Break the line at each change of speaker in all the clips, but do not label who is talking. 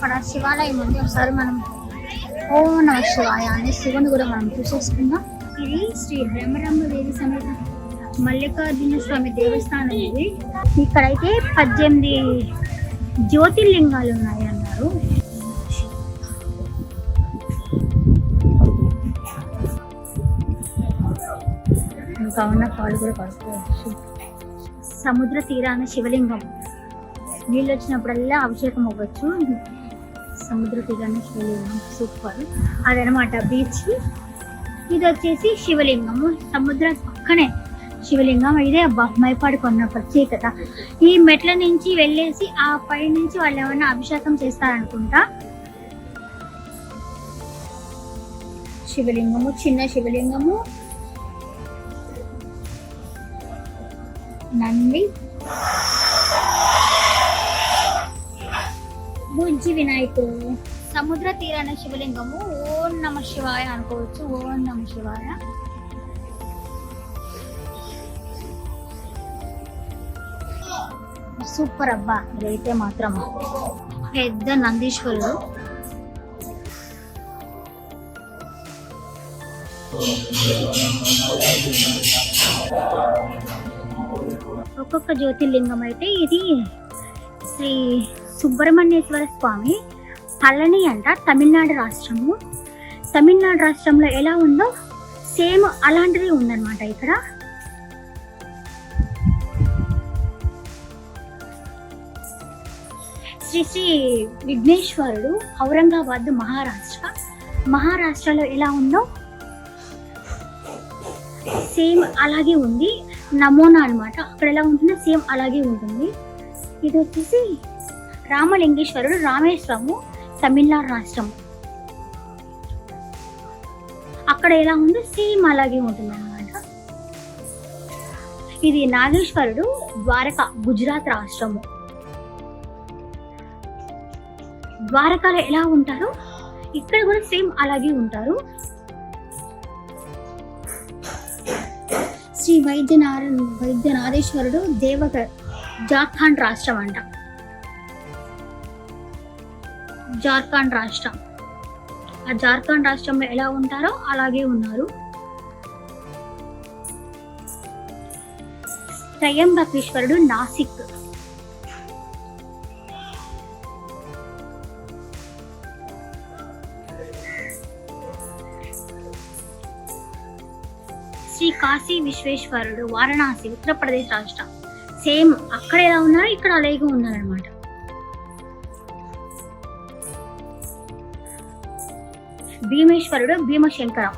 అక్కడ శివాలయం ఉంది. ఒకసారి మనం ఓం నమ శివాయ అనే శివుని కూడా మనం చూసేసుకుందాం. ఇది శ్రీ బ్రహ్మరాంబదేవి సమేత మల్లికార్జున స్వామి దేవస్థానం. ఇది ఇక్కడైతే 18 జ్యోతిర్లింగాలు ఉన్నాయి అన్నారు. ఇంకా ఉన్న కాళ్ళు కూడా కడుక్కోవచ్చు. సముద్ర తీరాన శివలింగం, నీళ్ళు వచ్చినప్పుడల్లా అభిషేకం అవ్వచ్చు. సముద్ర తీరాన శివలింగం సూపర్. అదనమాట బీచ్. ఇది వచ్చేసి శివలింగము, సముద్ర పక్కనే శివలింగం. ఇదే అబ్బా మైపాడు కొన్న ప్రత్యేకత. ఈ మెట్ల నుంచి వెళ్ళేసి ఆ పై నుంచి వాళ్ళు ఏమన్నా అభిషేకం చేస్తారనుకుంటా. శివలింగము, చిన్న శివలింగము, నంది, బుజ్జి వినాయకుడు, సముద్ర తీరాన శివలింగము. ఓం నమ శివాయ అనుకోవచ్చు. ఓం నమ శివాయ. సూపర్ అబ్బా. ఇదైతే మాత్రం పెద్ద నందీశ్వరుడు. ఒక్కొక్క జ్యోతిర్లింగం అయితే ఇది శ్రీ సుబ్రహ్మణ్యేశ్వర స్వామి పళని అంట, తమిళనాడు రాష్ట్రము. తమిళనాడు రాష్ట్రంలో ఎలా ఉందో సేమ్ అలాంటిది ఉందన్నమాట ఇక్కడ. శ్రీ శ్రీ విఘ్నేశ్వరుడు ఔరంగాబాద్ మహారాష్ట్రలో ఎలా ఉందో సేమ్ అలాగే ఉంది. నమూనా అన్నమాట. అక్కడ ఎలా ఉంటుందో సేమ్ అలాగే ఉంటుంది. ఇది వచ్చేసి రామలింగేశ్వరుడు, రామేశ్వరము, తమిళనాడు రాష్ట్రము. అక్కడ ఎలా ఉందో సేమ్ అలాగే ఉంటుంది అన్నమాట. ఇది నాగేశ్వరుడు, ద్వారకా, గుజరాత్ రాష్ట్రము. ద్వారకాలో ఎలా ఉంటారో ఇక్కడ కూడా సేమ్ అలాగే ఉంటారు. శ్రీ వైద్యనాథేశ్వరుడు, దేవగఢ్, జార్ఖండ్ రాష్ట్రం అంట. జార్ఖండ్ రాష్ట్రం. ఆ జార్ఖండ్ రాష్ట్రంలో ఎలా ఉంటారో అలాగే ఉన్నారు. త్రయంబకేశ్వరుడు, నాసిక్. శ్రీ కాశీ విశ్వేశ్వరుడు, వారణాసి, ఉత్తరప్రదేశ్ రాష్ట్రం. సేమ్ అక్కడ ఎలా ఉన్నారో ఇక్కడ అలాగే ఉన్నారనమాట. భీమేశ్వరుడు, భీమశంకరం,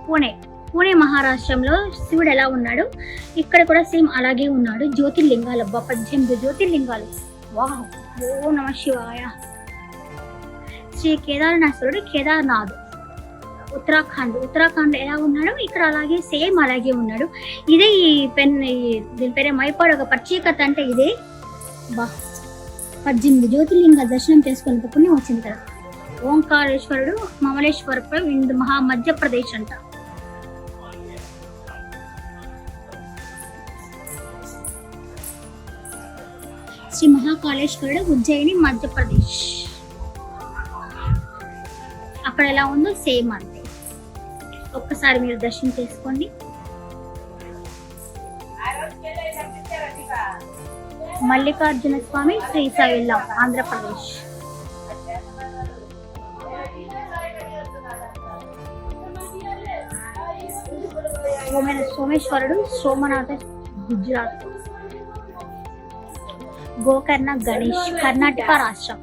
పూణే మహారాష్ట్రంలో. శివుడు ఎలా ఉన్నాడు ఇక్కడ కూడా సేమ్ అలాగే ఉన్నాడు. జ్యోతిర్లింగాలు అబ్బా, 18 జ్యోతిర్లింగాలు. వాహ్. ఓ నమ శివాయ. శ్రీ కేదారనాథుడు, కేదార్నాథ్, ఉత్తరాఖండ్ ఎలా ఉన్నాడు ఇక్కడ అలాగే సేమ్ అలాగే ఉన్నాడు. ఇదే ఈ దీని పేరే మైపాడు. ఒక ప్రత్యేకత అంటే ఇదే. బా, 18 జ్యోతిర్లింగ దర్శనం చేసుకునే పుణ్యం వచ్చింది కదా. ఓంకారేశ్వరుడు, మమలేశ్వరపురం, మధ్యప్రదేశ్ అంట. శ్రీ మహాకాళేశ్వరుడు, ఉజ్జయిని, మధ్యప్రదేశ్. అక్కడ ఎలా ఉందో సేమ్ అంతే. ఒక్కసారి మీరు దర్శనం చేసుకోండి. మల్లికార్జున స్వామి, శ్రీశైలం, ఆంధ్రప్రదేశ్. సోమేశ్వరుడు, సోమనాథ, గుజరాత్. గోకర్ణ గణేష్, కర్ణాటక రాష్ట్రం.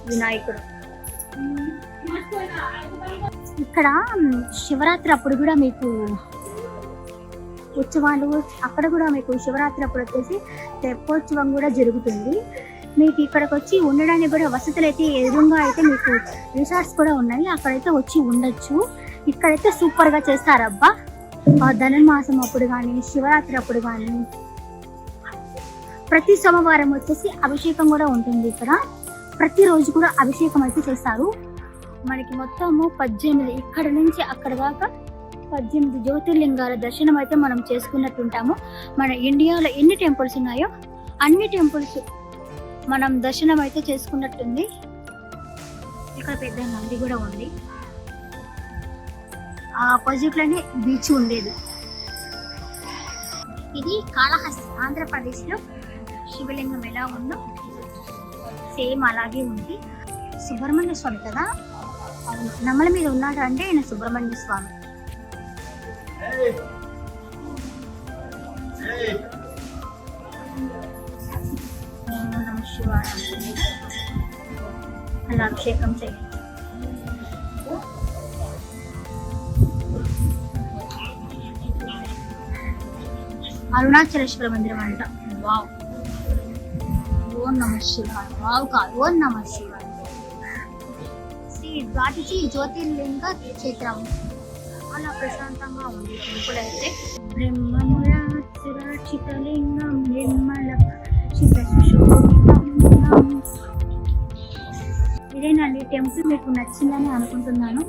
వినాయకుడు. ఇక్కడ శివరాత్రి అప్పుడు కూడా మీకు ఉత్సవాలు, అక్కడ కూడా మీకు శివరాత్రి అప్పుడు వచ్చేసి తెప్పోత్సవం కూడా జరుగుతుంది. మీకు ఇక్కడికి వచ్చి ఉండడానికి కూడా వసతులు అయితే ఎదురుగా అయితే మీకు రిసార్ట్స్ కూడా ఉన్నాయి. అక్కడైతే వచ్చి ఉండొచ్చు. ఇక్కడైతే సూపర్గా చేస్తారబ్బా. ధనుర్మాసం అప్పుడు కానీ, శివరాత్రి అప్పుడు కానీ, ప్రతి సోమవారం వచ్చేసి అభిషేకం కూడా ఉంటుంది ఇక్కడ. ప్రతిరోజు కూడా అభిషేకం అయితే చేస్తారు. మనకి మొత్తము 18, ఇక్కడ నుంచి అక్కడ దాకా 18 జ్యోతిర్లింగాల దర్శనం అయితే మనం చేసుకున్నట్టు ఉంటాము. మన ఇండియాలో ఎన్ని టెంపుల్స్ ఉన్నాయో అన్ని టెంపుల్స్ మనం దర్శనం అయితే చేసుకున్నట్టుంది. ఇక్కడ పెద్ద నంది కూడా ఉంది. ఆ ఆపోజిట్ లోనే బీచ్ ఉండేది. ఇది కాళహస్తి, ఆంధ్రప్రదేశ్ లో శివలింగం ఎలా ఉందో సేమ్ అలాగే ఉంది. సుబ్రహ్మణ్య స్వామి కదా, అవును, నమ్మల మీద ఉన్నాడు అంటే ఆయన సుబ్రహ్మణ్య స్వామి. ఓం నమః శివాయ. అలా అభిషేకం చేయండి. అరుణాచలేశ్వర మందిరం అంట. వావ్. ఓం నమః శివాయ. వావ్ కాదు, ఓం నమః శివాయ. శ్రీ ద్వాదశి జ్యోతిర్లింగ క్షేత్రం. చాలా ప్రశాంతంగా ఉంది టెంపుల్ అయితే. బ్రహ్మమురాచితలింగం నిర్మల ఇదేనండి టెంపుల్. మీకు నచ్చిందని అనుకుంటున్నాను.